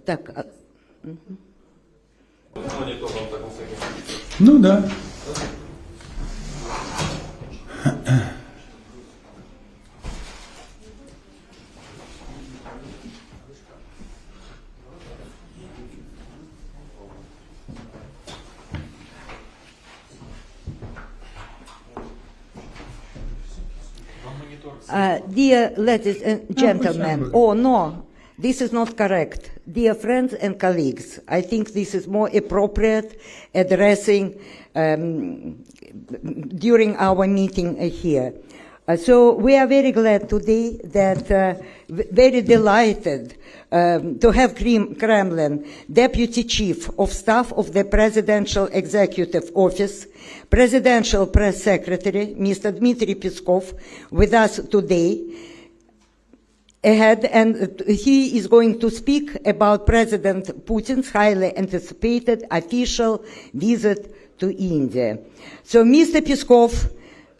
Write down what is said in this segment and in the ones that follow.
Так. Ну да. Dear ladies and gentlemen, oh no, this is not correct. Dear friends and colleagues, I think this is more appropriate addressing during our meeting here. So we are very glad today that, very delighted to have Kremlin Deputy Chief of Staff of the Presidential Executive Office, Presidential Press Secretary, Mr. Dmitry Peskov, with us today. And he is going to speak about President Putin's highly anticipated official visit to India. So, Mr. Peskov,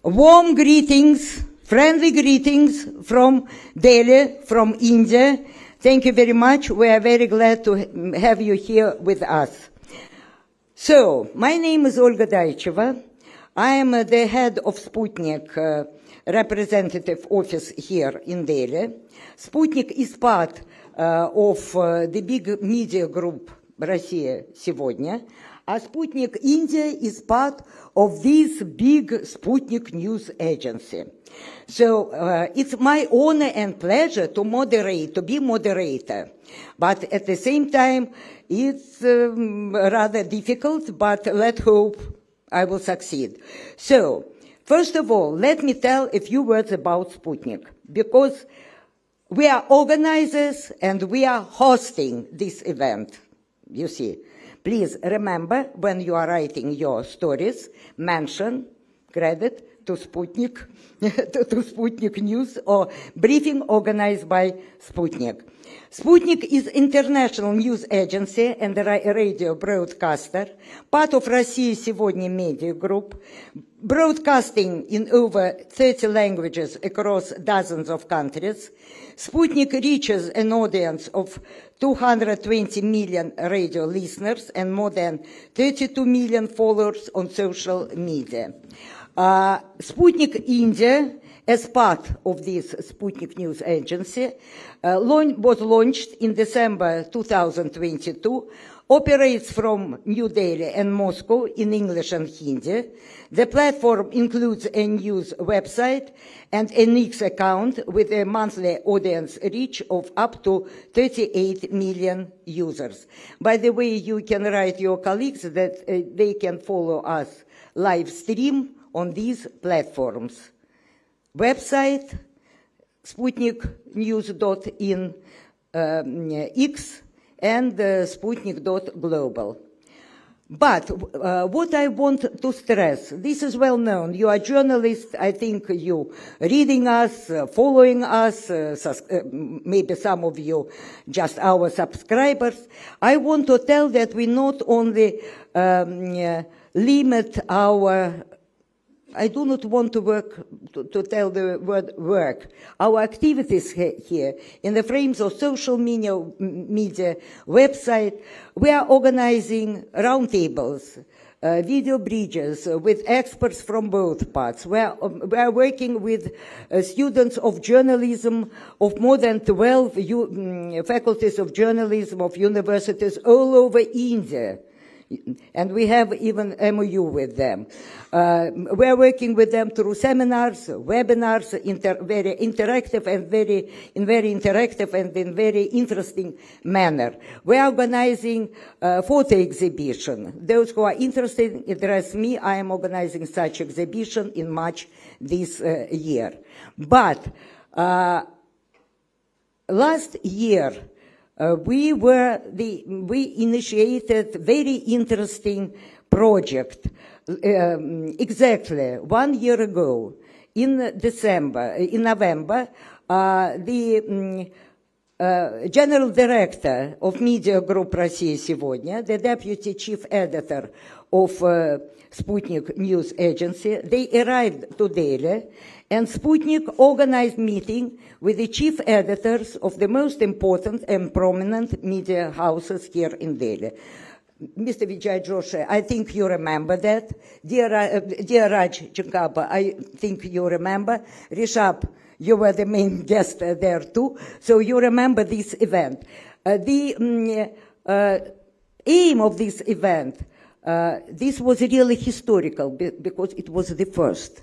warm greetings, friendly greetings from Delhi, from India. Thank you very much. We are very glad to have you here with us. So, my name is Olga Daicheva. I am the head of Sputnik representative office here in Delhi. Sputnik is part of the big media group Россия сегодня, а Sputnik India is part of this big Sputnik news agency. So it's my honor and pleasure to moderate, to be moderator. But at the same time, it's rather difficult, but let's hope I will succeed. So, first of all, let me tell a few words about Sputnik, because we are organizers and we are hosting this event, you see. Please remember, when you are writing your stories, mention credit to Sputnik, to Sputnik News or briefing organized by Sputnik. Sputnik is international news agency and a radio broadcaster, part of Россия сегодня media group, broadcasting in over 30 languages across dozens of countries. Sputnik reaches an audience of 220 million radio listeners and more than 32 million followers on social media. Sputnik India, as part of this Sputnik News Agency, was launched in December 2022, operates from New Delhi and Moscow in English and Hindi. The platform includes a news website and an X account with a monthly audience reach of up to 38 million users. By the way, you can write your colleagues that they can follow us live stream on these platforms. Website, sputniknews.in X and sputnik.global. But what I want to stress, this is well known. You are journalists, I think you reading us, following us, maybe some of you just our subscribers. I want to tell that we not only limit our, I do not want to tell the word work. Our activities here in the frames of social media website, we are organizing roundtables, video bridges with experts from both parts. We are working with students of journalism of more than 12 faculties of journalism of universities all over India. and we have even MOU with them. We are working with them through seminars, webinars, very interactive and in very interesting manner. We are organizing photo exhibition. Those who are interested, address me. I am organizing such exhibition in March this year. But last year, we initiated very interesting project. Exactly 1 year ago, in November, the General Director of Media Group Россия сегодня, the Deputy Chief Editor of Sputnik News Agency, they arrived to Delhi, and Sputnik organized meeting with the chief editors of the most important and prominent media houses here in Delhi. Mr. Vijay Joshi, I think you remember that. Dear Raj Chinkapa, I think you remember. Rishabh, you were the main guest there too, so you remember this event. The aim of this event, this was really historical because it was the first.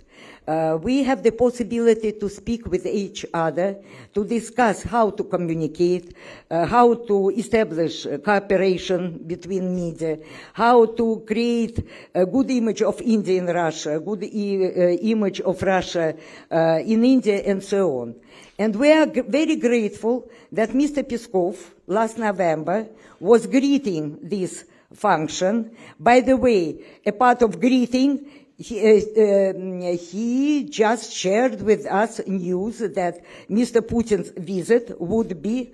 We have the possibility to speak with each other, to discuss how to communicate, how to establish cooperation between media, how to create a good image of India in Russia, a good image of Russia in India, and so on. And we are very grateful that Mr. Peskov last November was greeting this function. By the way, a part of greeting, he just shared with us news that Mr. Putin's visit would be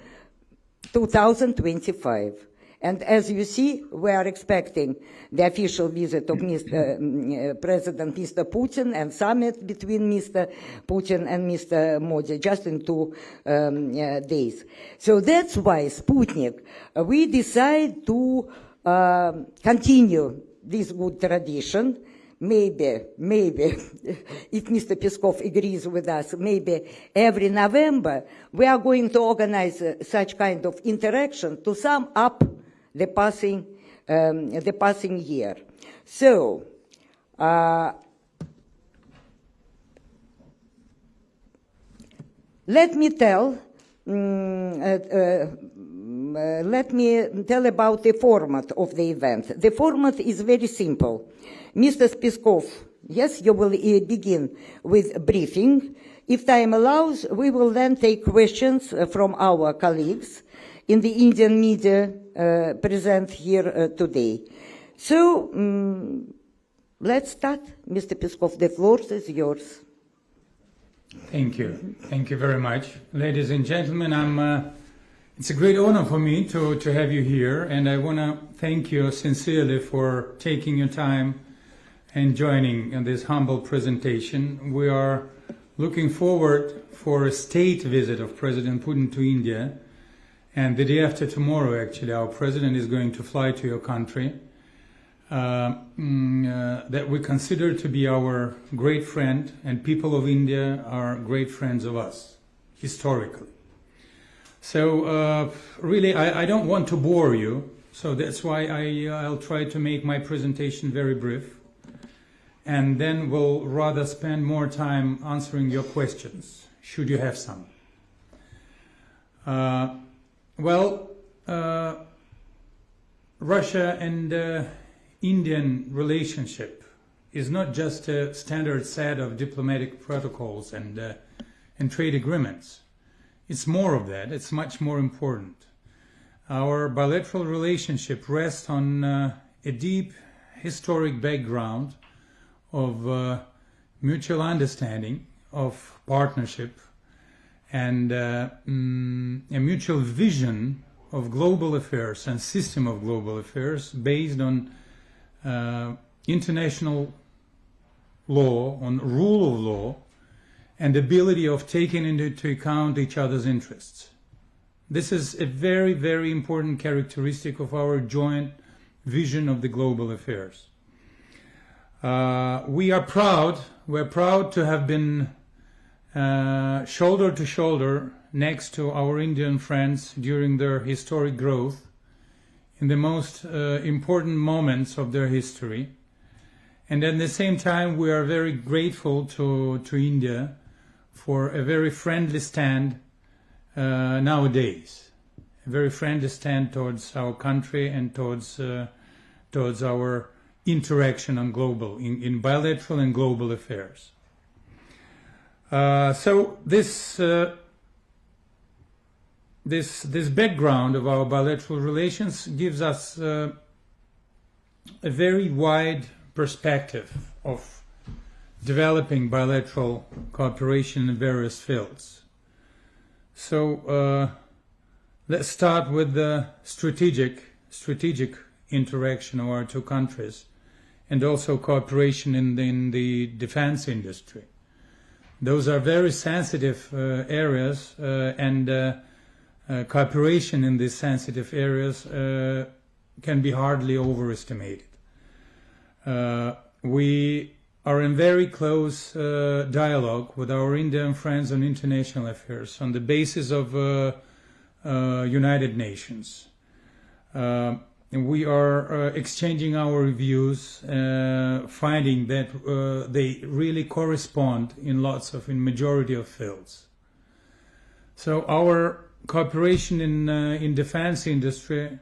2025. And as you see, we are expecting the official visit of President Mr. Putin and summit between Mr. Putin and Mr. Modi just in 2 days. So that's why Sputnik, we decide to continue this good tradition. Maybe, if Mr. Peskov agrees with us, maybe every November we are going to organize such kind of interaction to sum up the passing year. So, let me tell about the format of the event. The format is very simple. Mr. Peskov, yes, you will begin with briefing. If time allows, we will then take questions from our colleagues in the Indian media present here today. So, let's start. Mr. Peskov, the floor is yours. Thank you. Thank you very much. Ladies and gentlemen, it's a great honor for me to have you here, and I want to thank you sincerely for taking your time and joining in this humble presentation. We are looking forward for a state visit of President Putin to India, and the day after tomorrow, actually, our president is going to fly to your country, that we consider to be our great friend, and people of India are great friends of us, historically. So really, I don't want to bore you, so that's why I'll try to make my presentation very brief, and then we'll rather spend more time answering your questions, should you have some. Russia and Indian relationship is not just a standard set of diplomatic protocols and trade agreements. It's more of that. It's much more important. Our bilateral relationship rests on a deep historic background of mutual understanding, of partnership, and a mutual vision of global affairs and system of global affairs based on international law, on rule of law, and ability of taking into account each other's interests. This is a very, very important characteristic of our joint vision of the global affairs. We're proud to have been shoulder to shoulder next to our Indian friends during their historic growth in the most important moments of their history. And at the same time, we are very grateful to India for a very friendly stand nowadays. A very friendly stand towards our country and towards our interaction on in bilateral and global affairs. So this background of our bilateral relations gives us a very wide perspective of developing bilateral cooperation in various fields. So let's start with the strategic interaction of our two countries, and also cooperation in the defense industry. Those are very sensitive areas, and cooperation in these sensitive areas can be hardly overestimated. We are in very close dialogue with our Indian friends on international affairs on the basis of United Nations. We are exchanging our views, finding that they really correspond in majority of fields. So our cooperation in defense industry,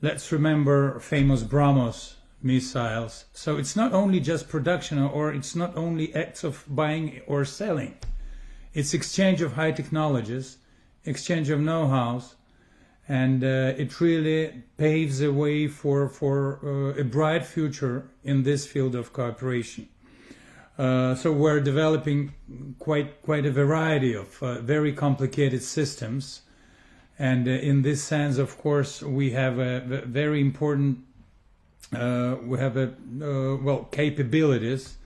let's remember famous BrahMos missiles. So it's not only just production, or it's not only acts of buying or selling. It's exchange of high technologies, exchange of know-hows, and it really paves the way for a bright future in this field of cooperation. So we're developing quite a variety of very complicated systems, and in this sense, of course, we have a very important capabilities,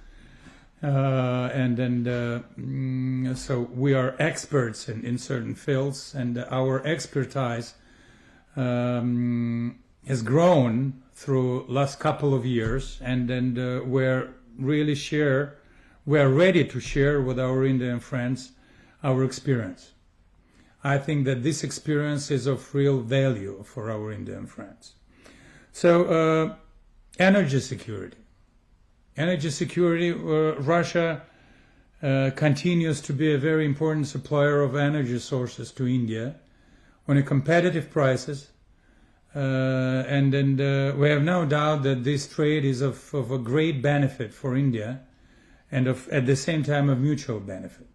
so we are experts in certain fields, and our expertise has grown through last couple of years, and we're ready to share with our Indian friends our experience. I think that this experience is of real value for our Indian friends. So energy security. Russia continues to be a very important supplier of energy sources to India on a competitive prices, and we have no doubt that this trade is of a great benefit for India, and at the same time of mutual benefit.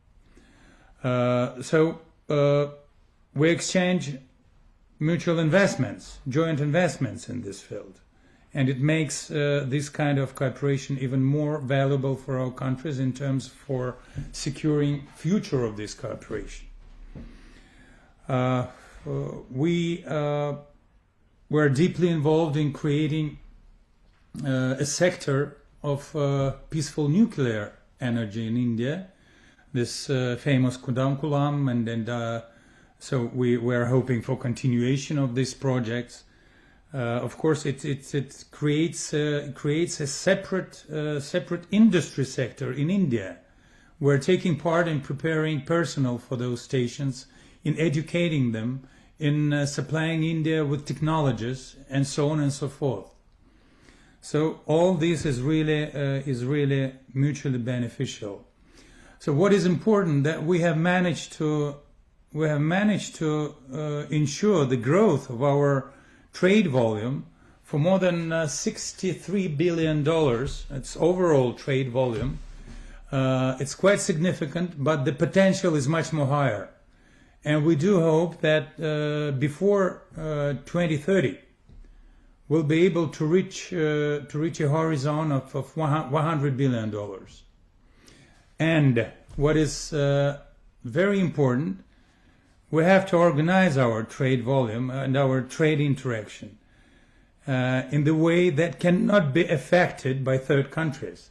So we exchange mutual investments, joint investments in this field, and it makes this kind of cooperation even more valuable for our countries in terms for securing future of this cooperation. We're deeply involved in creating a sector of peaceful nuclear energy in India, this famous Kudam, and so we're hoping for continuation of these projects. Of course, it creates a separate industry sector in India. We're taking part in preparing personnel for those stations, in educating them, in supplying India with technologies, and so on and so forth. So all this is really mutually beneficial. So what is important, that we have managed to ensure the growth of our trade volume for more than $63 billion. It's overall trade volume. It's quite significant, but the potential is much more higher. And we do hope that before 2030, we'll be able to reach a horizon of $100 billion. And what is very important, we have to organize our trade volume and our trade interaction in the way that cannot be affected by third countries.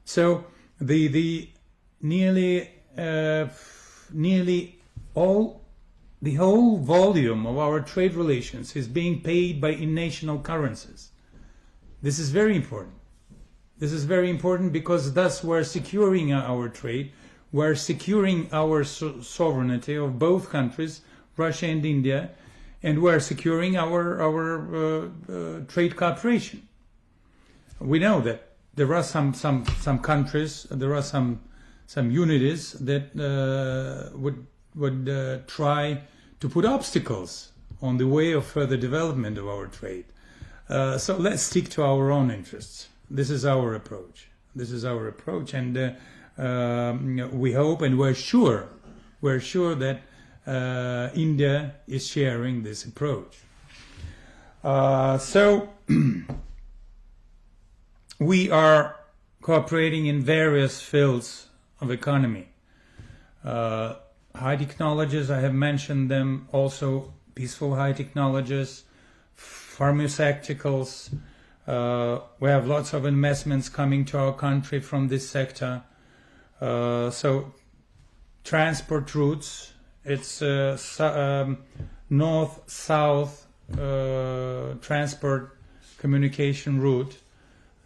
So the nearly the whole volume of our trade relations is being paid by in-national currencies. This is very important. This is very important because thus we're securing our trade, we're securing our sovereignty of both countries, Russia and India, and we're securing our trade cooperation. We know that there are some countries, there are some unities that would try to put obstacles on the way of further development of our trade. So let's stick to our own interests. This is our approach. And we hope and we're sure that India is sharing this approach. So we are cooperating in various fields of economy. High technologies, I have mentioned them, also peaceful high technologies, pharmaceuticals. We have lots of investments coming to our country from this sector. So transport routes, it's north-south transport communication route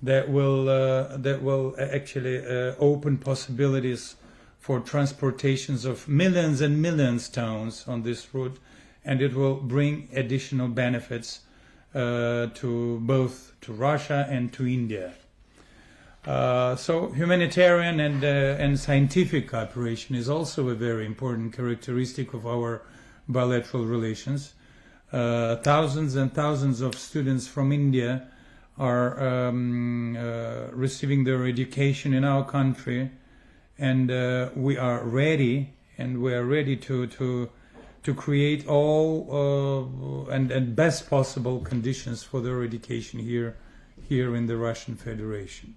that will actually open possibilities for transportations of millions and millions of tons on this route, and it will bring additional benefits to both to Russia and to India. So humanitarian and scientific cooperation is also a very important characteristic of our bilateral relations. Thousands and thousands of students from India are receiving their education in our country, and we are ready to create all and best possible conditions for their education here in the Russian Federation.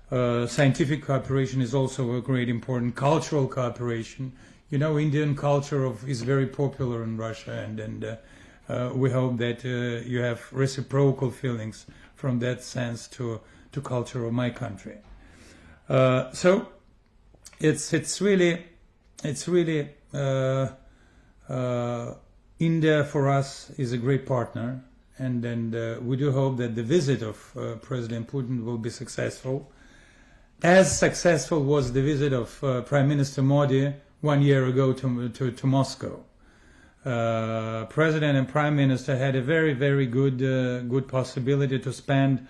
Scientific cooperation is also a great important. Cultural cooperation, you know, Indian culture is very popular in Russia, and we hope that you have reciprocal feelings from that sense to culture of my country. So it's really India for us is a great partner, and we do hope that the visit of President Putin will be successful. As successful was the visit of Prime Minister Modi 1 year ago to Moscow. President and Prime Minister had a very, very good possibility to spend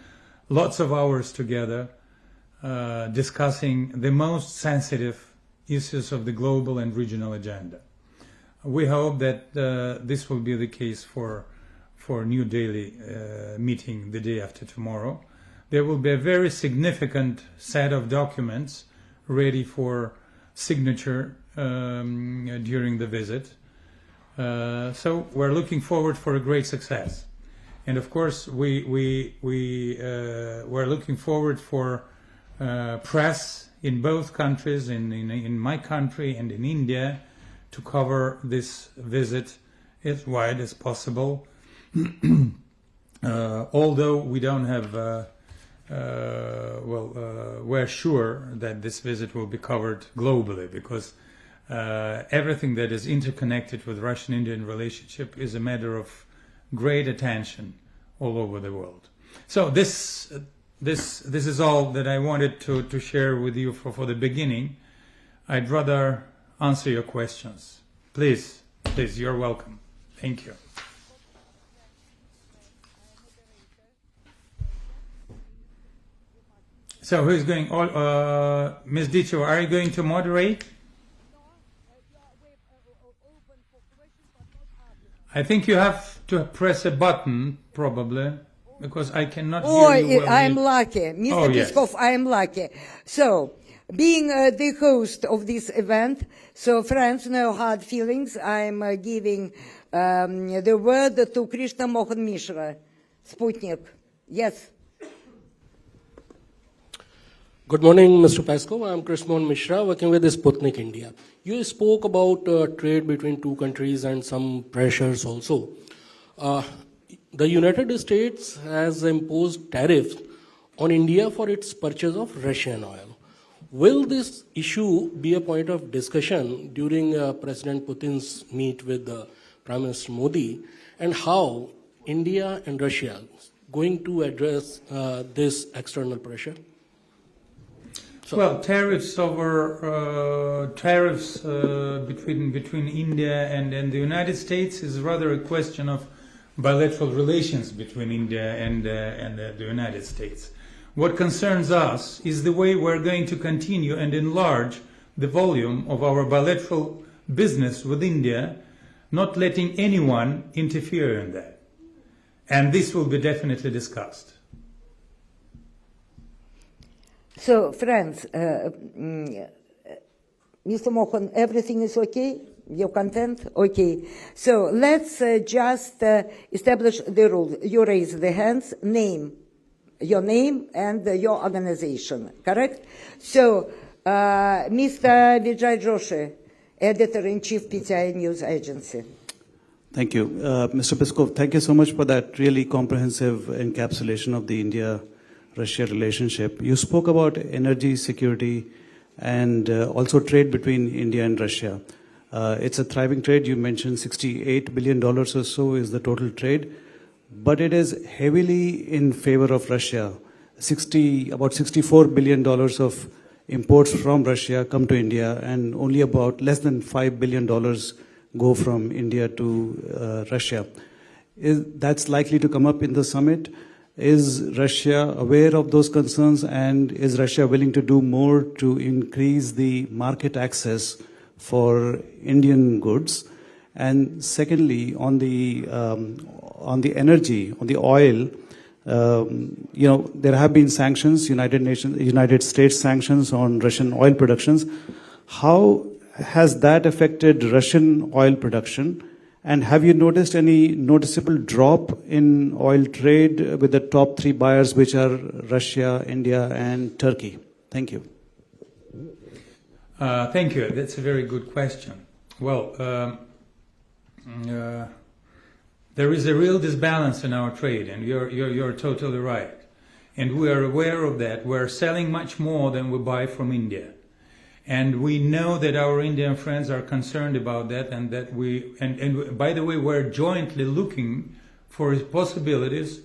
lots of hours together discussing the most sensitive issues of the global and regional agenda. We hope that this will be the case for New Delhi meeting the day after tomorrow. There will be a very significant set of documents ready for signature during the visit. So we're looking forward for a great success, and of course we're looking forward for press in both countries, in my country and in India, to cover this visit as wide as possible. Although we don't have, we're sure that this visit will be covered globally, because everything that is interconnected with Russian-Indian relationship is a matter of great attention all over the world. So this is all that I wanted to share with you for the beginning. I'd rather answer your questions. Please, you're welcome. Thank you. So who's going? Ms. Dicho, are you going to moderate? I think you have to press a button, probably, because I cannot hear you well. I'm lucky. Mr. Peskov, yes. I'm lucky. So, being the host of this event, so friends, no hard feelings. I'm giving the word to Krishna Mohan Mishra, Sputnik. Yes. Good morning, Mr. Peskov. I'm Krishna Mishra, working with Sputnik India. You spoke about trade between two countries and some pressures also. The United States has imposed tariffs on India for its purchase of Russian oil. Will this issue be a point of discussion during President Putin's meet with Prime Minister Modi, and how India and Russia going to address this external pressure? So, Well, tariffs between India and the United States is rather a question of bilateral relations between India and the United States. What concerns us is the way we're going to continue and enlarge the volume of our bilateral business with India, not letting anyone interfere in that. And this will be definitely discussed. So, friends, Mr. Mohan, everything is okay? You're content? Okay. So let's just establish the rules. You raise the hands, your name and your organization, correct? So, Mr. Vijay Joshi, Editor-in-Chief, PTI News Agency. Thank you. Mr. Peskov, thank you so much for that really comprehensive encapsulation of the India-Russia relationship. You spoke about energy security and also trade between India and Russia. It's a thriving trade. You mentioned $68 billion or so is the total trade, but it is heavily in favor of Russia. About $64 billion of imports from Russia come to India, and only about less than $5 billion go from India to Russia. That's likely to come up in the summit. Is Russia aware of those concerns, and is Russia willing to do more to increase the market access for Indian goods? And secondly, on the energy, on the oil, there have been sanctions, United States sanctions on Russian oil productions. How has that affected Russian oil production? And have you noticed any noticeable drop in oil trade with the top three buyers, which are Russia, India, and Turkey? Thank you. Thank you. That's a very good question. Well, there is a real disbalance in our trade, and you're totally right. And we are aware of that. We're selling much more than we buy from India. And we know that our Indian friends are concerned about that, and that and by the way, we're jointly looking for possibilities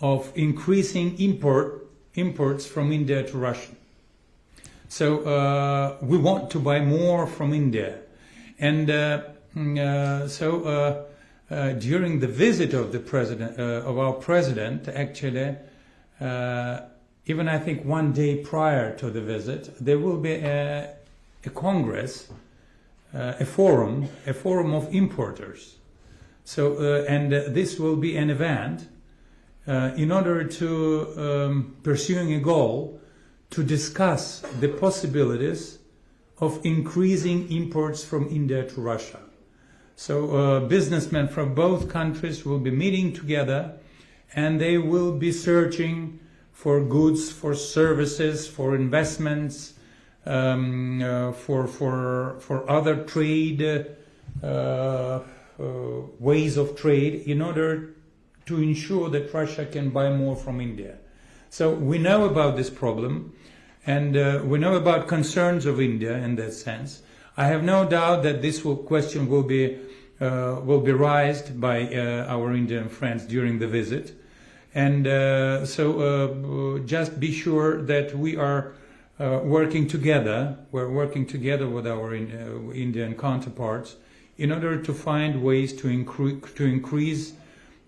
of increasing imports from India to Russia. So we want to buy more from India. And during the visit of the president, of our president, actually, even I think one day prior to the visit, there will be a congress, a forum of importers. So, and this will be an event in order to pursuing a goal to discuss the possibilities of increasing imports from India to Russia. So businessmen from both countries will be meeting together, and they will be searching for goods, for services, for investments, for other trade ways of trade, in order to ensure that Russia can buy more from India. So we know about this problem, and we know about concerns of India in that sense. I have no doubt that this question will be raised by our Indian friends during the visit. And so just be sure that we are working together. We're working together with our Indian counterparts in order to find ways to increase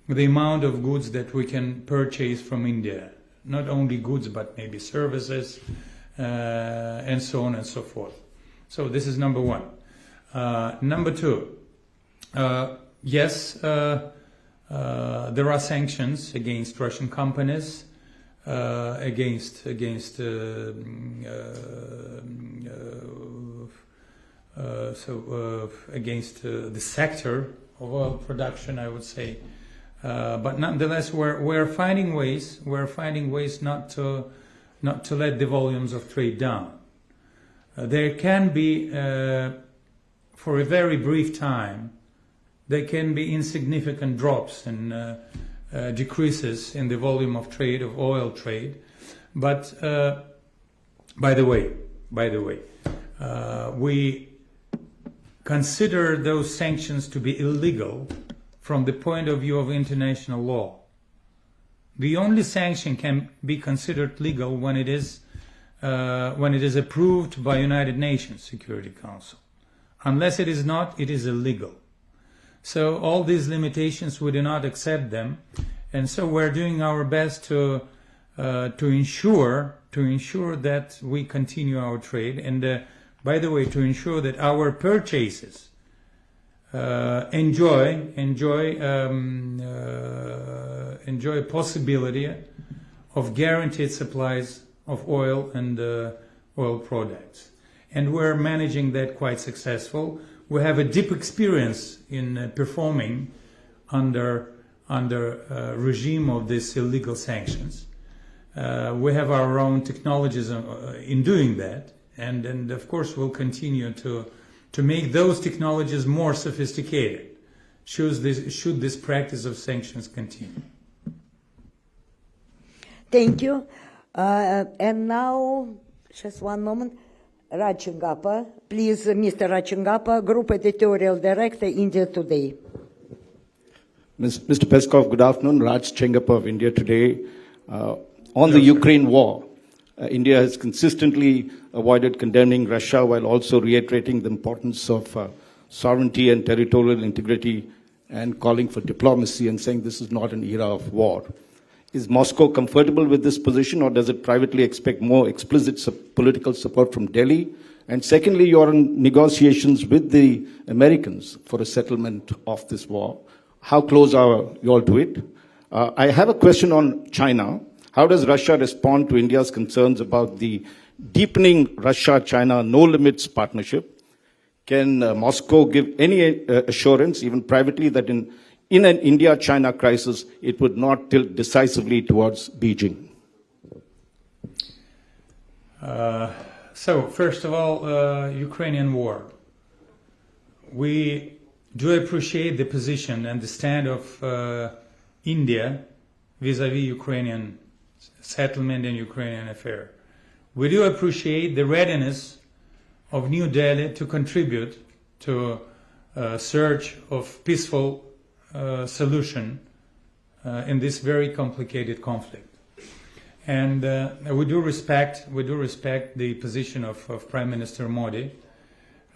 the amount of goods that we can purchase from India. Not only goods, but maybe services, and so on and so forth. So this is number one. Number two, yes, there are sanctions against Russian companies, against the sector of oil production, I would say. But nonetheless, we're finding ways not to let the volumes of trade down. There can be, for a very brief time, there can be insignificant drops and decreases in the volume of trade, of oil trade. But by the way, we consider those sanctions to be illegal from the point of view of international law. The only sanction can be considered legal when it is when it is approved by United Nations Security Council. Unless it is not, it is illegal. So all these limitations, we do not accept them, and so we're doing our best to ensure that we continue our trade, and by the way, to ensure that our purchases enjoy possibility of guaranteed supplies of oil and oil products, and we're managing that quite successful. We have a deep experience in performing under regime of these illegal sanctions. We have our own technologies in doing that, and of course we'll continue to make those technologies more sophisticated should this practice of sanctions continue. Thank you. And now, just one moment, Rachingappa. Please, Mr. Rachingappa, Group Editorial Director, India Today. Mr. Peskov, good afternoon. Raj Chengappa of India Today. On the Ukraine war, India has consistently avoided condemning Russia while also reiterating the importance of sovereignty and territorial integrity and calling for diplomacy and saying this is not an era of war. Is Moscow comfortable with this position, or does it privately expect more explicit political support from Delhi? And secondly, you're in negotiations with the Americans for a settlement of this war. How close are you all to it? I have a question on China. How does Russia respond to India's concerns about the deepening Russia-China no-limits partnership? Can Moscow give any assurance, even privately, that in an India-China crisis, it would not tilt decisively towards Beijing? So, first of all, Ukrainian war. We do appreciate the position and the stand of India vis-à-vis Ukrainian settlement and Ukrainian affair. We do appreciate the readiness of New Delhi to contribute to a search of peaceful solution in this very complicated conflict. And we do respect the position of Prime Minister Modi,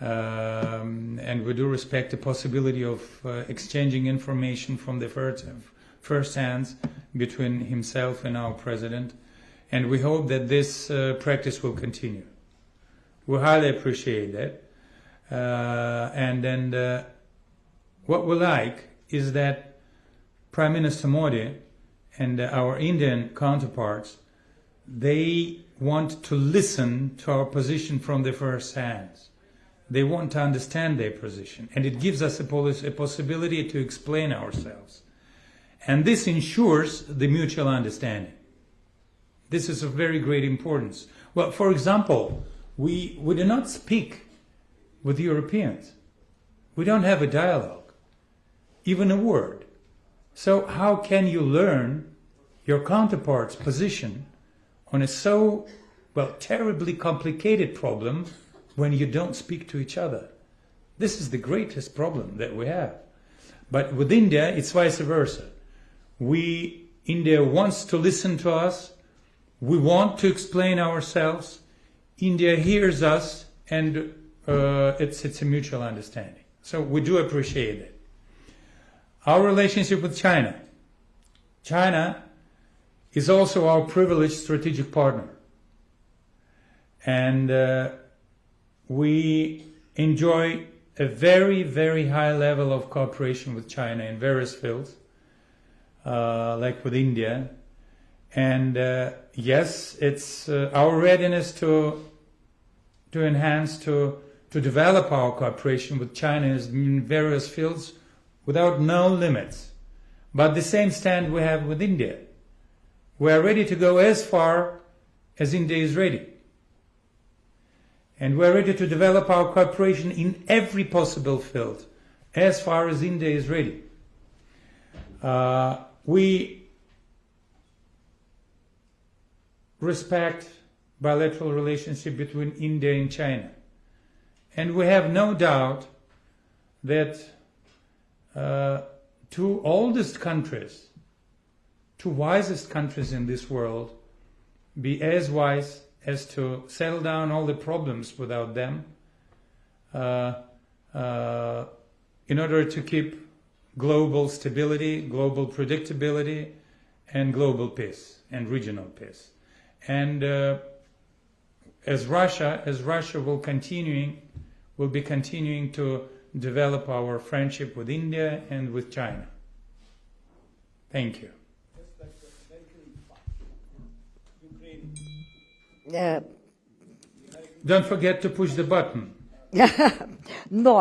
and we do respect the possibility of exchanging information from the first hands between himself and our president, and we hope that this practice will continue. We highly appreciate that, and what we like is that Prime Minister Modi and our Indian counterparts, they want to listen to our position from the first hands. They want to understand their position, and it gives us a possibility to explain ourselves. And this ensures the mutual understanding. This is of very great importance. Well, for example, we do not speak with Europeans. We don't have a dialogue, even a word. So how can you learn your counterpart's position on a so, terribly complicated problem when you don't speak to each other? This is the greatest problem that we have. But with India, it's vice versa. India wants to listen to us. We want to explain ourselves. India hears us, and it's a mutual understanding. So we do appreciate it. Our relationship with China. China is also our privileged strategic partner. And we enjoy a very, very high level of cooperation with China in various fields, like with India. And yes, it's our readiness to enhance, to develop our cooperation with China in various fields without no limits. But the same stand we have with India. We are ready to go as far as India is ready. And we are ready to develop our cooperation in every possible field as far as India is ready. We respect bilateral relationship between India and China. And we have no doubt that two oldest countries, two wisest countries in this world, be as wise as to settle down all the problems without them, in order to keep global stability, global predictability, and global peace and regional peace. And as Russia will be continuing to develop our friendship with India and with China. Thank you. Don't forget to push the button. No,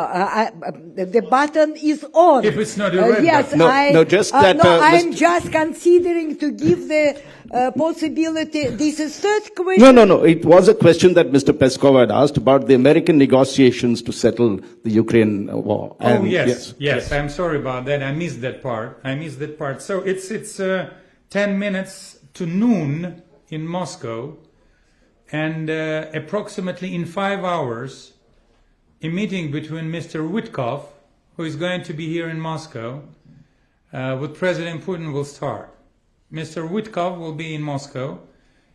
the button is on. If it's not a red yes, button. I'm just considering to give the possibility. This is third question. No. It was a question that Mr. Peskov had asked about the American negotiations to settle the Ukraine war. And yes. I'm sorry about that. I missed that part. So it's 10 minutes to noon in Moscow, and approximately in 5 hours, a meeting between Mr. Witkov, who is going to be here in Moscow, with President Putin will start. Mr. Witkov will be in Moscow,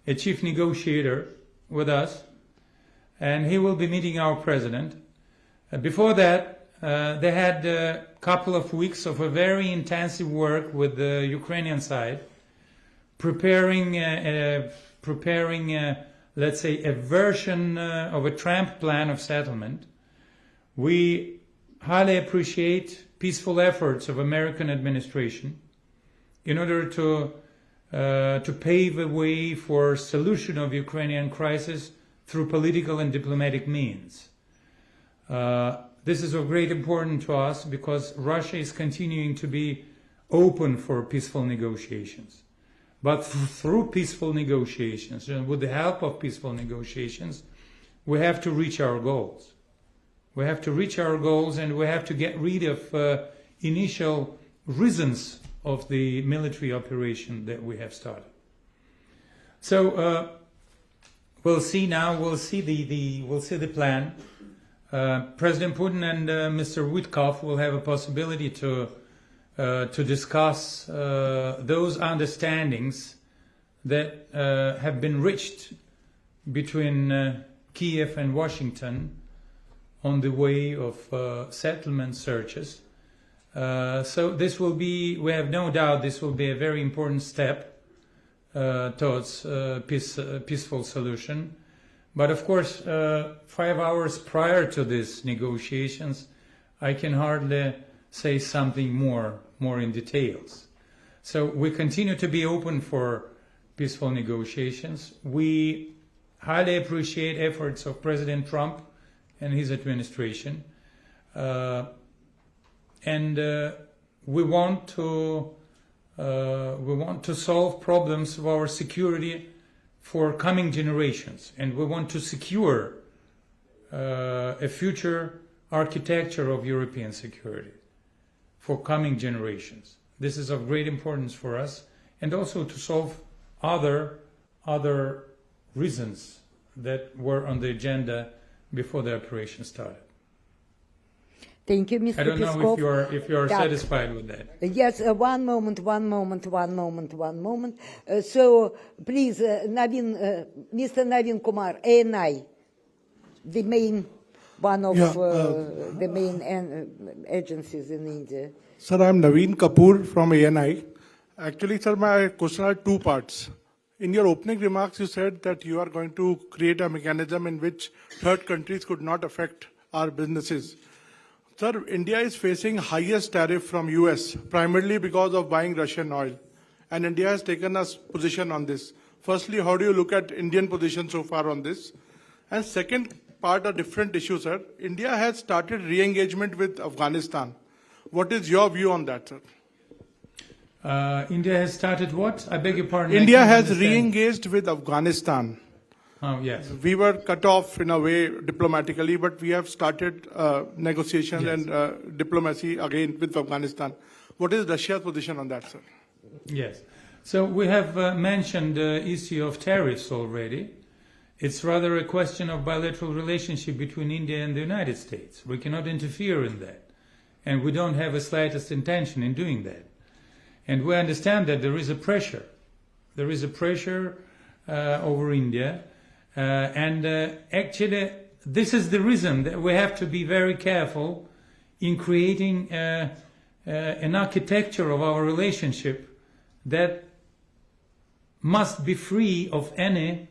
a chief negotiator with us, and he will be meeting our president. Before that, they had a couple of weeks of a very intensive work with the Ukrainian side, preparing let's say, a version of a Trump plan of settlement. We highly appreciate peaceful efforts of American administration in order to pave a way for solution of Ukrainian crisis through political and diplomatic means. This is of great importance to us because Russia is continuing to be open for peaceful negotiations. But through peaceful negotiations, and with the help of peaceful negotiations, we have to reach our goals. We have to reach our goals, and we have to get rid of initial reasons of the military operation that we have started. So we'll see now. We'll see the plan. President Putin and Mr. Witkov will have a possibility to discuss those understandings that have been reached between Kiev and Washington on the way of settlement searches. So this will be, we have no doubt, this will be a very important step towards peaceful solution. But of course, 5 hours prior to these negotiations, I can hardly say something more in details. So we continue to be open for peaceful negotiations. We highly appreciate efforts of President Trump and his administration, and we want to solve problems of our security for coming generations, and we want to secure a future architecture of European security for coming generations. This is of great importance for us, and also to solve other reasons that were on the agenda before the operation started. Thank you, Mr. Peskov. I don't know if you are satisfied with that. Yes, one moment. So, please, Mr. Navin Kumar, ANI, the main one of the main agencies in India. Sir, I'm Naveen Kapoor from ANI. Actually, sir, my question had two parts. In your opening remarks, you said that you are going to create a mechanism in which third countries could not affect our businesses. Sir, India is facing highest tariff from US, primarily because of buying Russian oil. And India has taken a position on this. Firstly, how do you look at Indian position so far on this? And second part, a different issue, sir. India has started re-engagement with Afghanistan. What is your view on that, sir? India has started what? I beg your pardon. India has re-engaged with Afghanistan. Oh, yes. We were cut off in a way diplomatically, but we have started negotiations and diplomacy again with Afghanistan. What is Russia's position on that, sir? Yes. So we have mentioned the issue of tariffs already. It's rather a question of bilateral relationship between India and the United States. We cannot interfere in that. And we don't have the slightest intention in doing that. And we understand that there is a pressure. There is a pressure over India Actually, this is the reason that we have to be very careful in creating an architecture of our relationship that must be free of any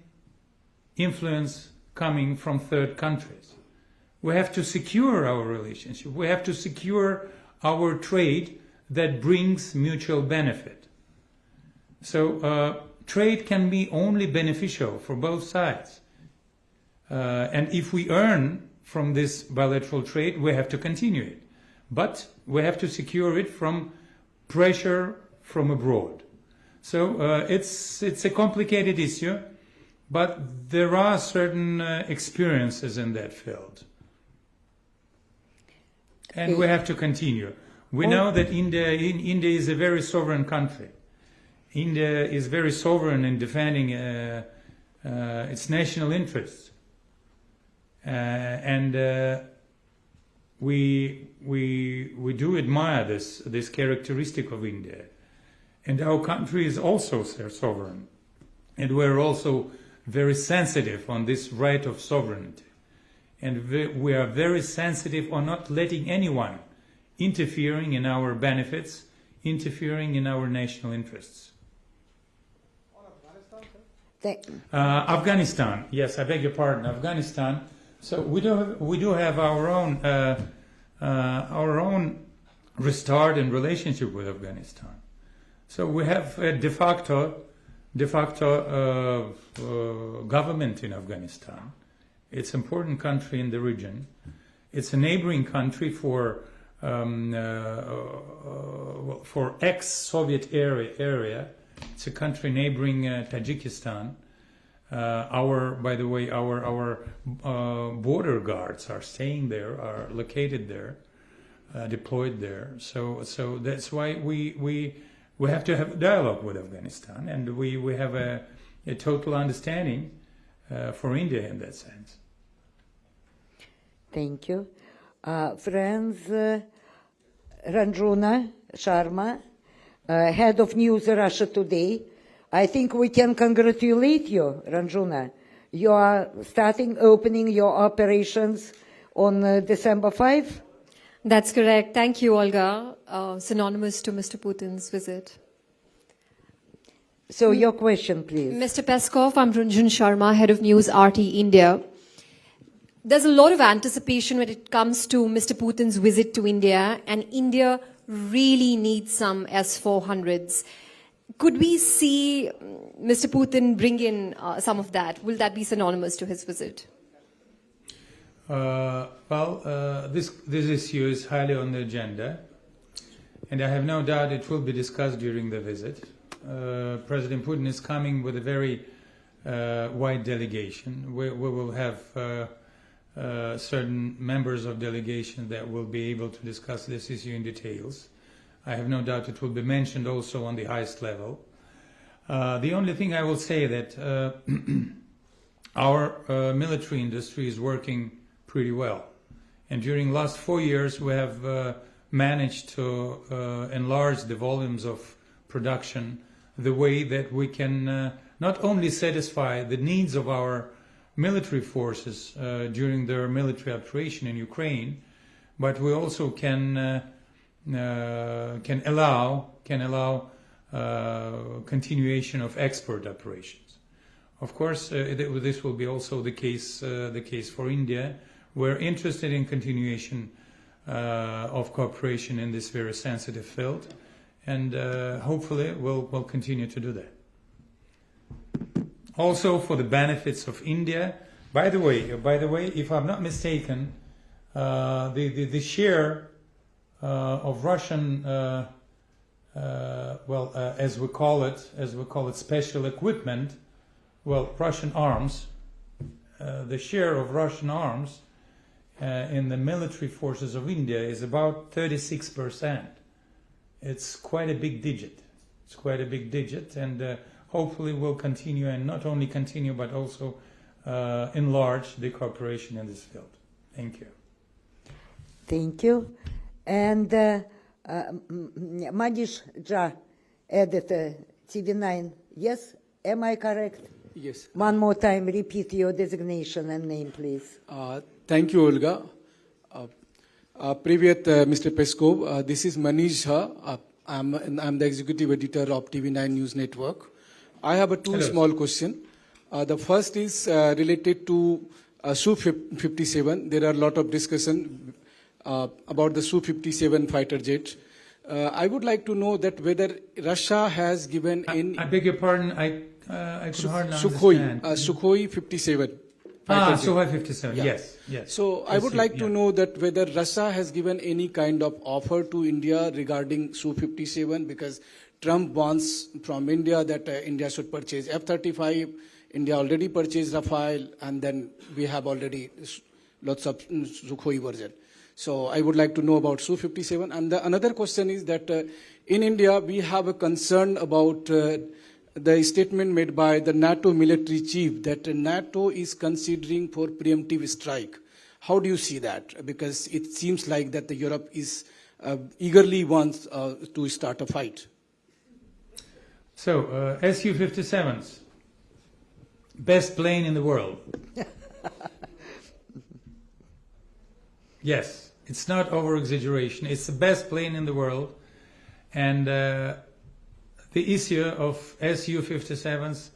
influence coming from third countries. We have to secure our relationship. We have to secure our trade that brings mutual benefit. So trade can be only beneficial for both sides. And if we earn from this bilateral trade, we have to continue it. But we have to secure it from pressure from abroad. So it's a complicated issue, but there are certain experiences in that field. And we have to continue. We know that India is a very sovereign country. India is very sovereign in defending its national interests. We do admire this characteristic of India. And our country is also sovereign. And we're also very sensitive on this right of sovereignty. And we are very sensitive on not letting anyone interfering in our benefits, interfering in our national interests. Afghanistan, yes, I beg your pardon, Afghanistan. So we do have our own restart and relationship with Afghanistan. So we have a de facto government in Afghanistan. It's an important country in the region. It's a neighboring country for ex-Soviet area. It's a country neighboring Tajikistan. By the way, our border guards are staying there, are located there, deployed there. So that's why we have to have a dialogue with Afghanistan, and we have a total understanding for India in that sense. Thank you. Friends, Ranjuna Sharma, head of News Russia Today. I think we can congratulate you, Ranjuna. You are opening your operations on December 5? That's correct. Thank you, Olga. Synonymous to Mr. Putin's visit. So your question, please. Mr. Peskov, I'm Ranjun Sharma, head of News RT India. There's a lot of anticipation when it comes to Mr. Putin's visit to India, and India really needs some S-400s. Could we see Mr. Putin bring in some of that? Will that be synonymous to his visit? This issue is highly on the agenda, and I have no doubt it will be discussed during the visit. President Putin is coming with a very wide delegation. We will have certain members of delegation that will be able to discuss this issue in details. I have no doubt it will be mentioned also on the highest level. The only thing I will say that our military industry is working pretty well. And during the last 4 years, we have managed to enlarge the volumes of production the way that we can not only satisfy the needs of our military forces during their military operation in Ukraine, but we also can allow continuation of export operations. Of course, this will be also the case for India. We're interested in continuation of cooperation in this very sensitive field, and hopefully we'll continue to do that. Also for the benefits of India. By the way, if I'm not mistaken, the share of Russian, as we call it, special equipment, Russian arms. The share of Russian arms in the military forces of India is about 36%. It's quite a big digit. And hopefully will continue, and not only continue, but also enlarge the cooperation in this field. Thank you. Thank you. And Manish Jha, editor, TV9. Yes, am I correct? Yes. One more time, repeat your designation and name, please. Thank you, Olga. Привет, Mr. Peskov. This is Manish Jha. I'm the executive editor of TV9 News Network. I have two small questions. The first is related to Su-57. There are a lot of discussion about the Su-57 fighter jet. I would like to know that whether Russia has given in... I beg your pardon, I could hardly understand. Sukhoi 57. Sukhoi 57, Yeah. yes. So I would like to know that whether Russia has given any kind of offer to India regarding Su-57, because Trump wants from India that India should purchase F-35. India already purchased Rafale, and then we have already lots of Sukhoi version. So I would like to know about Su-57. And another question is that in India we have a concern about the statement made by the NATO military chief that NATO is considering for preemptive strike. How do you see that? Because it seems like that the Europe is eagerly wants to start a fight. So, Su-57s, best plane in the world. Yes, it's not over-exaggeration. It's the best plane in the world. And the issue of Su-57s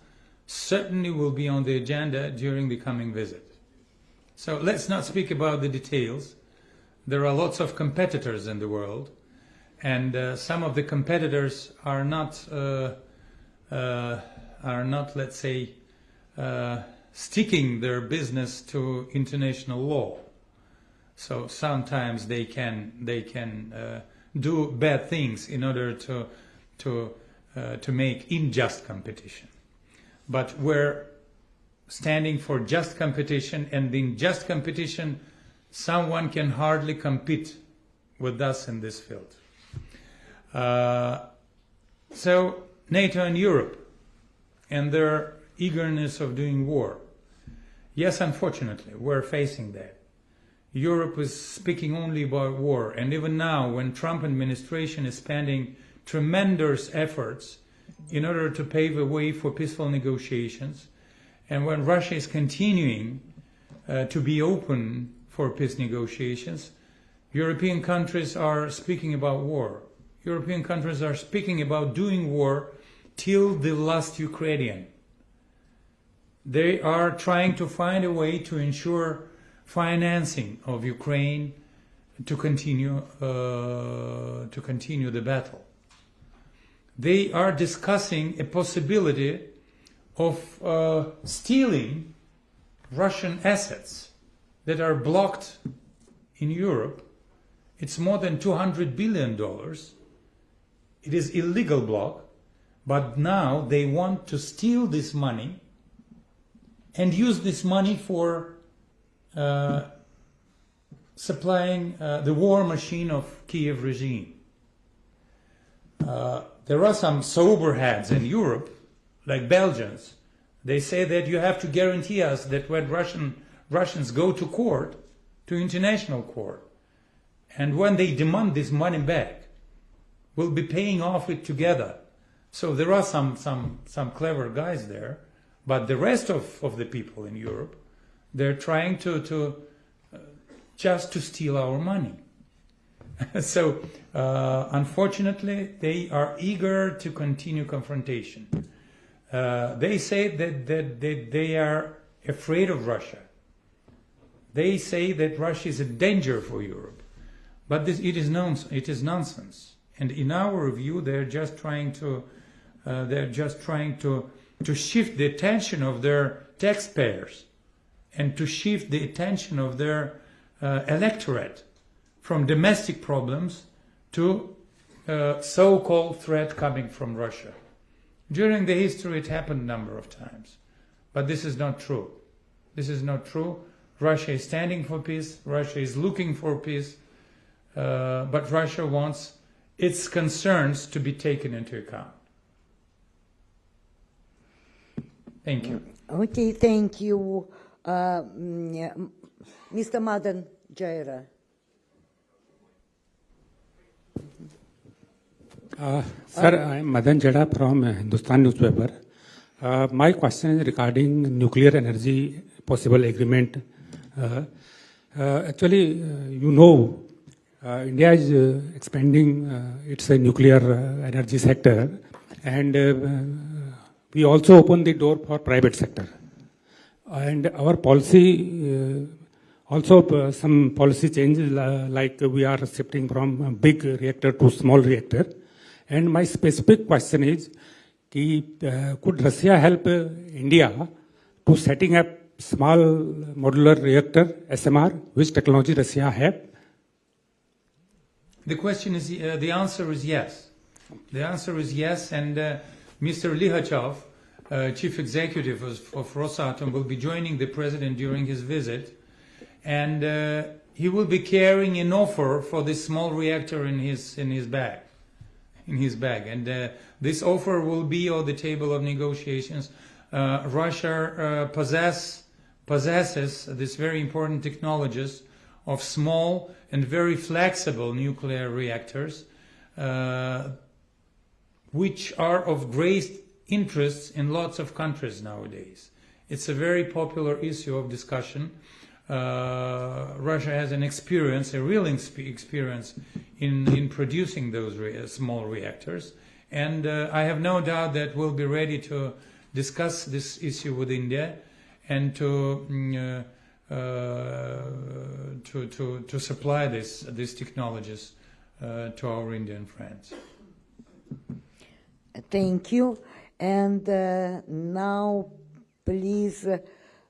certainly will be on the agenda during the coming visit. So let's not speak about the details. There are lots of competitors in the world, and some of the competitors are not, let's say, sticking their business to international law. So sometimes they can do bad things in order to make unjust competition. But we're standing for just competition, and in just competition, someone can hardly compete with us in this field. So NATO and Europe and their eagerness of doing war. Yes, unfortunately, we're facing that. Europe is speaking only about war, and even now, when Trump administration is spending tremendous efforts in order to pave a way for peaceful negotiations, and when Russia is continuing to be open for peace negotiations, European countries are speaking about war. European countries are speaking about doing war till the last Ukrainian. They are trying to find a way to ensure financing of Ukraine to continue the battle. They are discussing a possibility of stealing Russian assets that are blocked in Europe. It's more than $200 billion. It is illegal block, but now they want to steal this money and use this money for supplying the war machine of Kiev regime. There are some sober heads in Europe, like Belgians. They say that you have to guarantee us that when Russians go to court, to international court, and when they demand this money back, we'll be paying off it together. So there are some clever guys there, but the rest of the people in Europe, they're trying to just to steal our money. So unfortunately, they are eager to continue confrontation. They say that they are afraid of Russia. They say that Russia is a danger for Europe, but it is nonsense. And in our view, they're just trying to shift the attention of their taxpayers and to shift the attention of their electorate from domestic problems to so-called threat coming from Russia. During the history, it happened a number of times, but this is not true. This is not true. Russia is standing for peace. Russia is looking for peace, but Russia wants its concerns to be taken into account. Thank you. Okay, thank you. Mr. Madan Jaira. Sir, I am Madan Jada from Hindustan newspaper. My question is regarding nuclear energy possible agreement. Actually, India is expanding its nuclear energy sector, and we also open the door for private sector. And our policy, also some policy changes, like we are shifting from big reactor to small reactor. And my specific question is, could Russia help India to setting up small modular reactor, SMR, which technology Russia have? The question is, the answer is yes. The answer is yes, and Mr. Lihachev, Chief Executive of Rosatom, will be joining the President during his visit, and he will be carrying an offer for this small reactor in his bag. And this offer will be on the table of negotiations. Russia possesses this very important technologies of small and very flexible nuclear reactors, which are of great interest in lots of countries nowadays. It's a very popular issue of discussion. Russia has an experience, a real experience in producing those small reactors, and I have no doubt that we'll be ready to discuss this issue with India and to supply these technologies to our Indian friends. Thank you. And now, please,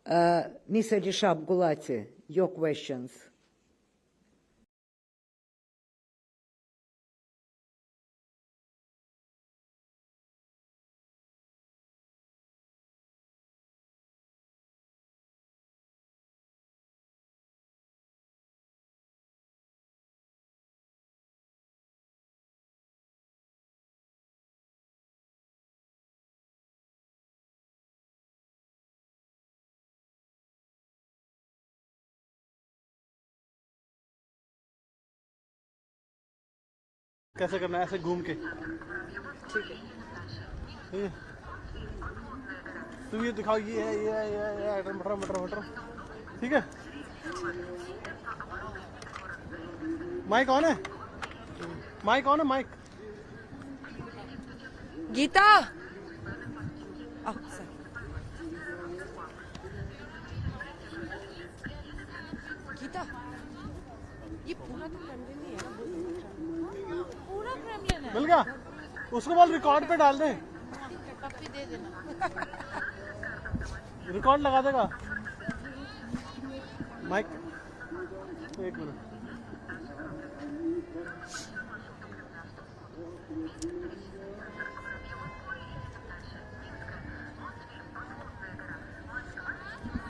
Mr. Rishab Gulati, your questions. कैसे करना है ऐसे घूम के ठीक है तुम ये दिखाओ ये है मटर ठीक है माइक ऑन है माइक गीता गीता ये पूरा तो क्रेमलिन नहीं है ना पूरा क्रेमलिन है मिल गया उसको बोल रिकॉर्ड पे डाल दे पप्पी दे देना रिकॉर्ड लगा देगा माइक एक मिनट